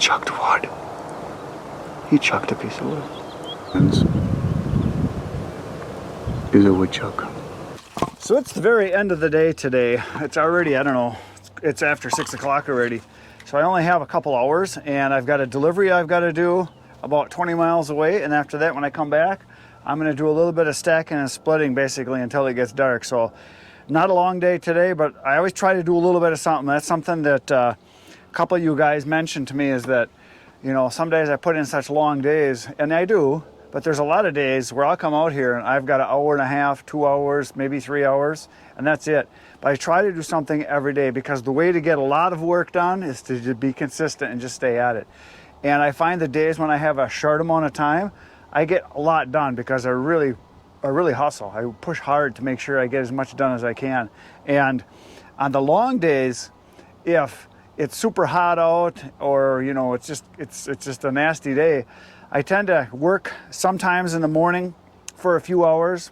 chucked wood. He chucked a piece of wood. Is a woodchuck. So it's the very end of the day today. It's already, I don't know, it's after 6 o'clock already. So I only have a couple hours and I've got a delivery I've got to do about 20 miles away. And after that, when I come back, I'm going to do a little bit of stacking and splitting basically until it gets dark. So not a long day today, but I always try to do a little bit of something. That's something that a couple of you guys mentioned to me, is that, you know, some days I put in such long days, and I do, but there's a lot of days where I'll come out here and I've got an hour and a half, 2 hours, maybe 3 hours, and that's it. But I try to do something every day, because the way to get a lot of work done is to be consistent and just stay at it. And I find the days when I have a short amount of time, I get a lot done because I really hustle. I push hard to make sure I get as much done as I can. And on the long days, if it's super hot out, or you know, it's just a nasty day, I tend to work sometimes in the morning for a few hours,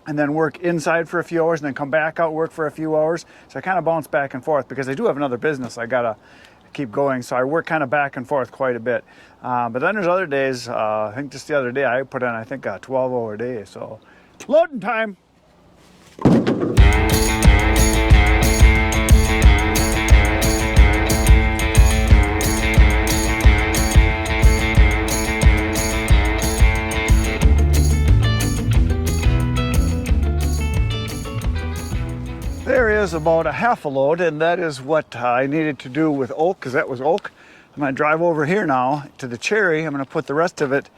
and then work inside for a few hours, and then come back out, work for a few hours. So I kind of bounce back and forth, because I do have another business I gotta keep going. So I work kind of back and forth quite a bit. But then there's other days, I think just the other day I put in, I think, a 12-hour day. So loading time. There is about a half a load, and that is what I needed to do with oak, because that was oak. I'm going to drive over here now to the cherry. I'm going to put the rest of it,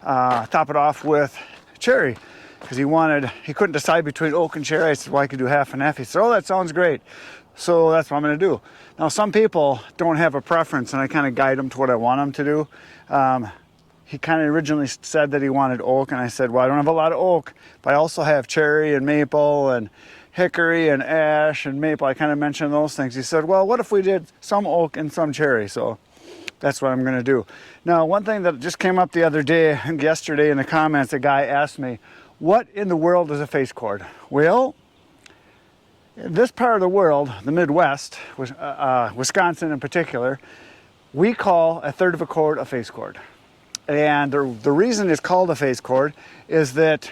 top it off with cherry, because he couldn't decide between oak and cherry. I said, well, I could do half and half. He said, oh, that sounds great. So that's what I'm going to do. Now, some people don't have a preference, and I kind of guide them to what I want them to do. He kind of originally said that he wanted oak, and I said, well, I don't have a lot of oak, but I also have cherry and maple and hickory and ash and maple. I kind of mentioned those things. He said, well, what if we did some oak and some cherry? So that's what I'm going to do. Now, one thing that just came up the other day and yesterday in the comments, a guy asked me, what in the world is a face cord? Well, in this part of the world, the Midwest, Wisconsin in particular, we call a third of a cord a face cord. And the reason it's called a face cord is that,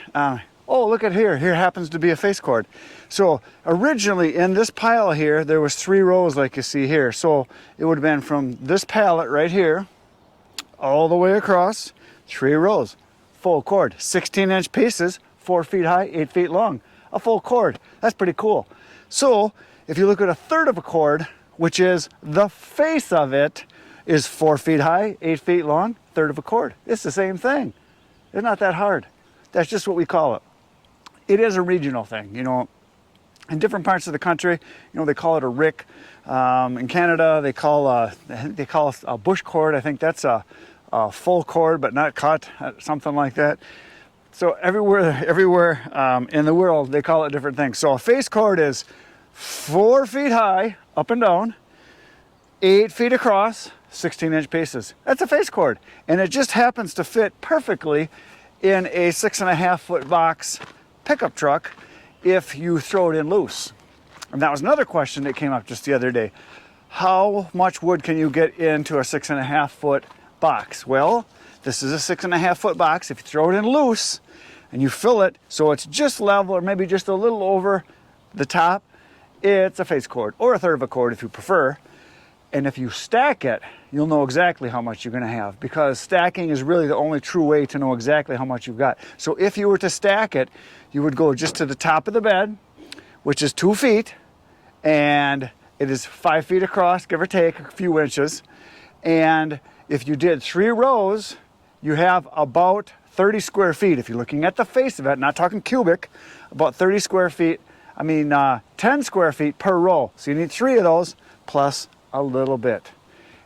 oh, look at here. Here happens to be a face cord. So originally in this pile here, there was 3 rows like you see here. So it would have been from this pallet right here all the way across, 3 rows, full cord, 16-inch pieces, 4 feet high, 8 feet long, a full cord. That's pretty cool. So if you look at a third of a cord, which is the face of it, is 4 feet high, 8 feet long, third of a cord. It's the same thing. It's not that hard. That's just what we call it. It is a regional thing, you know. In different parts of the country, you know, they call it a rick. In Canada, they call it a bush cord. I think that's a full cord, but not cut, something like that. So everywhere in the world, they call it different things. So a face cord is 4 feet high, up and down, 8 feet across, 16-inch pieces. That's a face cord, and it just happens to fit perfectly in a 6.5-foot box pickup truck if you throw it in loose. And that was another question that came up just the other day. How much wood can you get into a 6.5-foot box? Well, this is a 6.5-foot box. If you throw it in loose and you fill it so it's just level or maybe just a little over the top, it's a face cord, or a third of a cord if you prefer. And if you stack it, you'll know exactly how much you're going to have, because stacking is really the only true way to know exactly how much you've got. So if you were to stack it, you would go just to the top of the bed, which is 2 feet, and it is 5 feet across, give or take a few inches. And if you did 3 rows, you have about 30 square feet. If you're looking at the face of it, not talking cubic, about 30 square feet, 10 square feet per row. So you need 3 of those plus a little bit.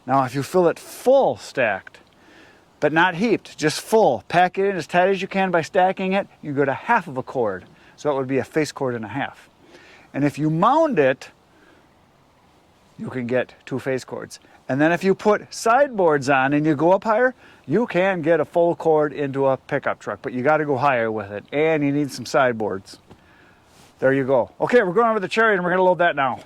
Now, if you fill it full stacked, but not heaped, just full, pack it in as tight as you can by stacking it, you go to half of a cord. So it would be a face cord and a half. And if you mound it, you can get 2 face cords. And then if you put sideboards on and you go up higher, you can get a full cord into a pickup truck, but you got to go higher with it, and you need some sideboards. There you go. Okay, we're going over the cherry and we're going to load that now.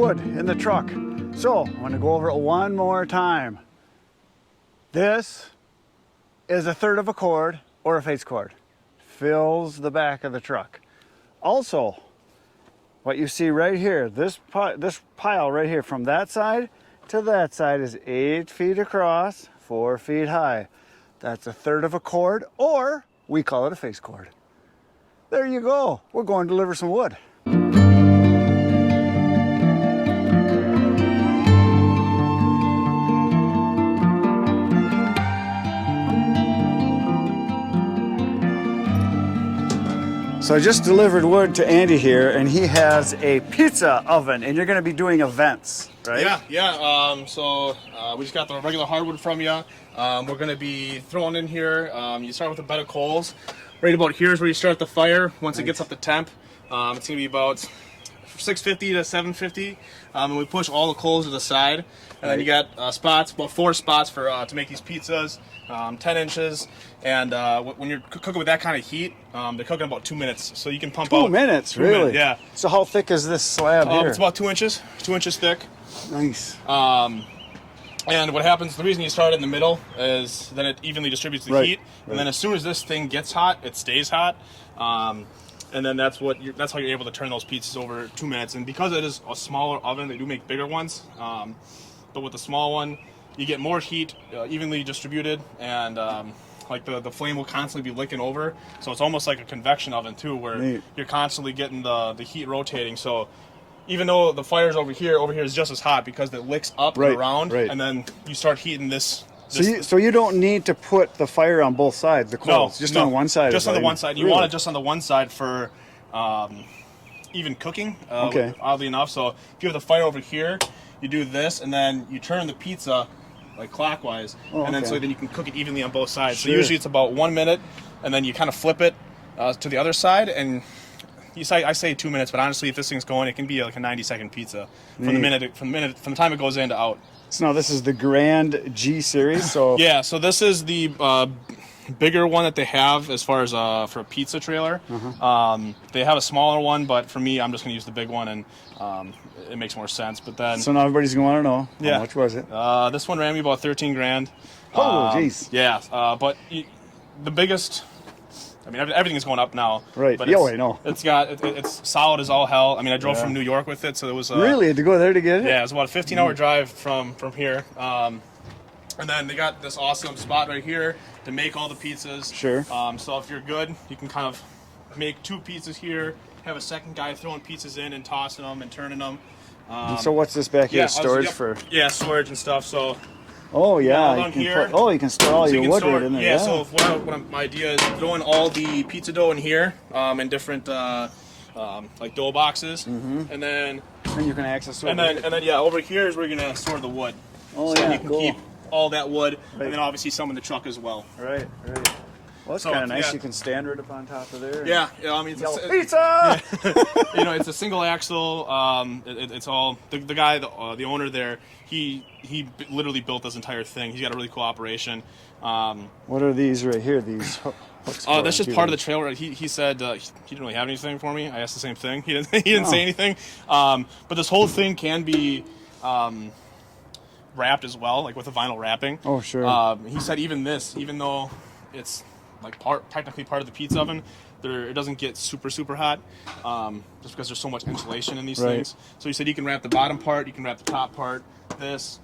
wood in the truck. So I'm gonna go over it one more time. This is 1/3 of a cord or a face cord. Fills the back of the truck. Also, what you see right here, this pile right here from that side to that side is 8 feet across, 4 feet high. That's 1/3 of a cord, or we call it a face cord. There you go. We're going to deliver some wood. So I just delivered wood to Andy here, and he has a pizza oven, and you're going to be doing events, right? Yeah. We just got the regular hardwood from you. We're going to be throwing in here. You start with a bed of coals. Right about here is where you start the fire. Once it gets up to temp, it's going to be about 650 to 750, and we push all the coals to the side. And then you got spots, about 4 spots for to make these pizzas, 10 inches. And when you're cooking with that kind of heat, they're cooking about 2 minutes. So you can pump out 2 minutes, 2 really? minutes, yeah. So how thick is this slab here? It's about 2 inches, 2 inches thick. Nice. And what happens, the reason you start in the middle is then it evenly distributes the heat. And then as soon as this thing gets hot, it stays hot. And then that's how you're able to turn those pizzas over 2 minutes. And because it is a smaller oven, they do make bigger ones. But with the small one, you get more heat evenly distributed, and like the flame will constantly be licking over. So it's almost like a convection oven too, where you're constantly getting the heat rotating. So even though the fire's over here is just as hot because it licks up and around, and then you start heating this. So you don't need to put the fire on both sides, the coals, just on one side. Just on the one side. You want it just on the one side for even cooking, oddly enough. So if you have the fire over here, you do this, and then you turn the pizza like clockwise, and then so then you can cook it evenly on both sides. So usually it's about 1 minute, and then you kind of flip it to the other side, and I say 2 minutes, but honestly, if this thing's going, it can be like a 90-second pizza from the time it goes in to out. So now this is the Grand G series. So yeah, so this is the bigger one that they have as far as for a pizza trailer. They have a smaller one, but for me, I'm just going to use the big one, and it makes more sense. But then, so now everybody's going to want to know how much was it? This one ran me about 13 grand. Oh, jeez. Yeah, but the biggest. I mean, everything is going up now. Right. But I know. It's solid as all hell. I mean, I drove from New York with it, so it was really to go there to get it. Yeah, it was about a 15-hour drive from here. And then they got this awesome spot right here to make all the pizzas. Sure. So if you're good, you can kind of make 2 pizzas here, have a second guy throwing pizzas in and tossing them and turning them. So what's this back here? Storage for? Yeah, storage and stuff. So. Oh yeah, you can store all your wood right in there. Yeah, so my idea is throwing all the pizza dough in here in different like dough boxes, and then you can access it. And then over here is where you're gonna store the wood. Oh so yeah, you can keep all that wood, and then obviously some in the truck as well. Right. Well, it's kind of nice. You can stand right up on top of there. Yeah. I mean, pizza. It's a single axle. It's all the guy, the owner there. He literally built this entire thing. He's got a really cool operation. What are these right here? These hooks? That's just part of the trailer. He said he didn't really have anything for me. I asked the same thing. He didn't say anything. But this whole thing can be wrapped as well, like with a vinyl wrapping. Oh sure. He said even though it's like technically part of the pizza oven, it doesn't get super hot, just because there's so much insulation in these things. So he said you can wrap the bottom part, you can wrap the top part, this.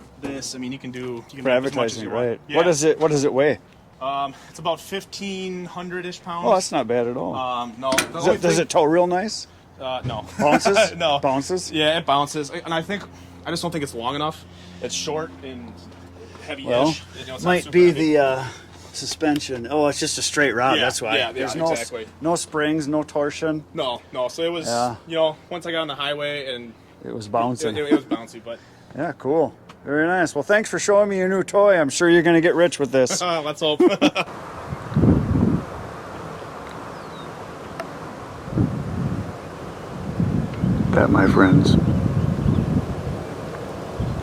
I mean, you can for advertising, right? Yeah. What does it weigh? It's about 1,500-ish pounds. Oh, that's not bad at all. No. Does it tow real nice? No. Bounces? No. Bounces? Yeah, it bounces, and I just don't think it's long enough. It's short and heavy-ish. Well, it's might be heavy. The suspension. Oh, it's just a straight rod. Yeah, that's why. Yeah, There's exactly. no springs, no torsion. No. So it was, once I got on the highway and it was bouncing. It was bouncy, but yeah, cool. Very nice. Well, thanks for showing me your new toy. I'm sure you're going to get rich with this. Let's hope. That, my friends,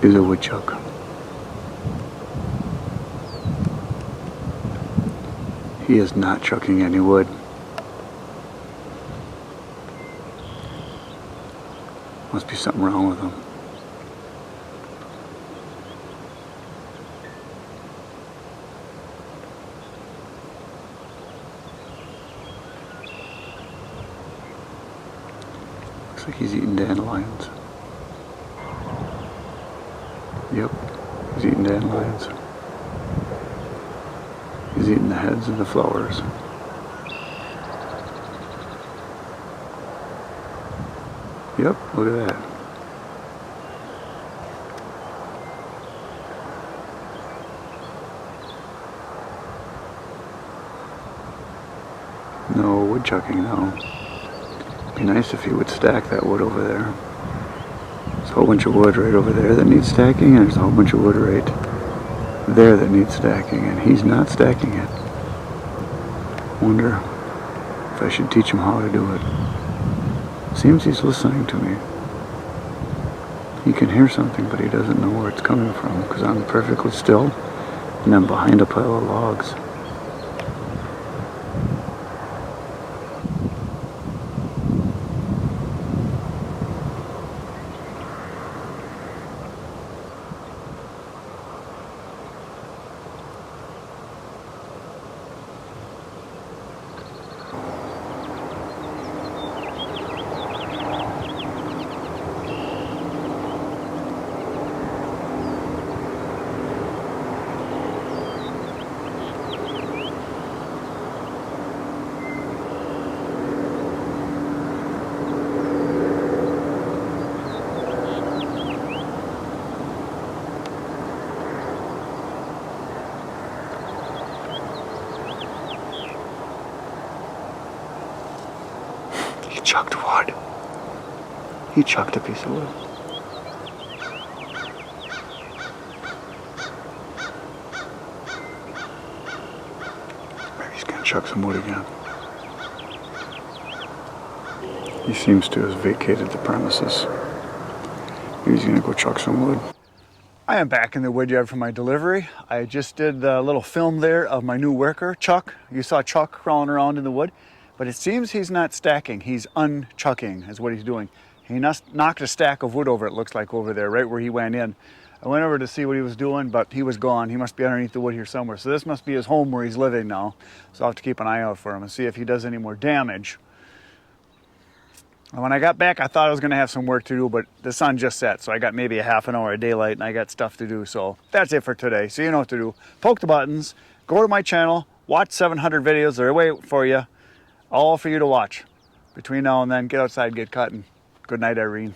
is a woodchuck. He is not chucking any wood. Must be something wrong with him. like he's eating dandelions. Yep, he's eating dandelions. He's eating the heads of the flowers. Yep, look at that. No woodchucking, no. Be nice if he would stack that wood over there. There's a whole bunch of wood right over there that needs stacking, and there's a whole bunch of wood right there that needs stacking, and he's not stacking it. Wonder if I should teach him how to do it. Seems he's listening to me. He can hear something, but he doesn't know where it's coming from, because I'm perfectly still, and I'm behind a pile of logs. He chucked wood. He chucked a piece of wood. Maybe he's gonna chuck some wood again. He seems to have vacated the premises. Maybe he's gonna go chuck some wood. I am back in the wood yard for my delivery. I just did the little film there of my new worker, Chuck. You saw Chuck crawling around in the wood. But it seems he's not stacking, he's unchucking is what he's doing. He knocked a stack of wood over, it looks like, over there, right where he went in. I went over to see what he was doing, but he was gone. He must be underneath the wood here somewhere. So this must be his home where he's living now. So I'll have to keep an eye out for him and see if he does any more damage. And when I got back, I thought I was gonna have some work to do, but the sun just set, so I got maybe a half an hour of daylight and I got stuff to do. So that's it for today. So you know what to do. Poke the buttons, go to my channel, watch 700 videos, they're waiting for you. All for you to watch. Between now and then, get outside, get cutting. Good night, Irene.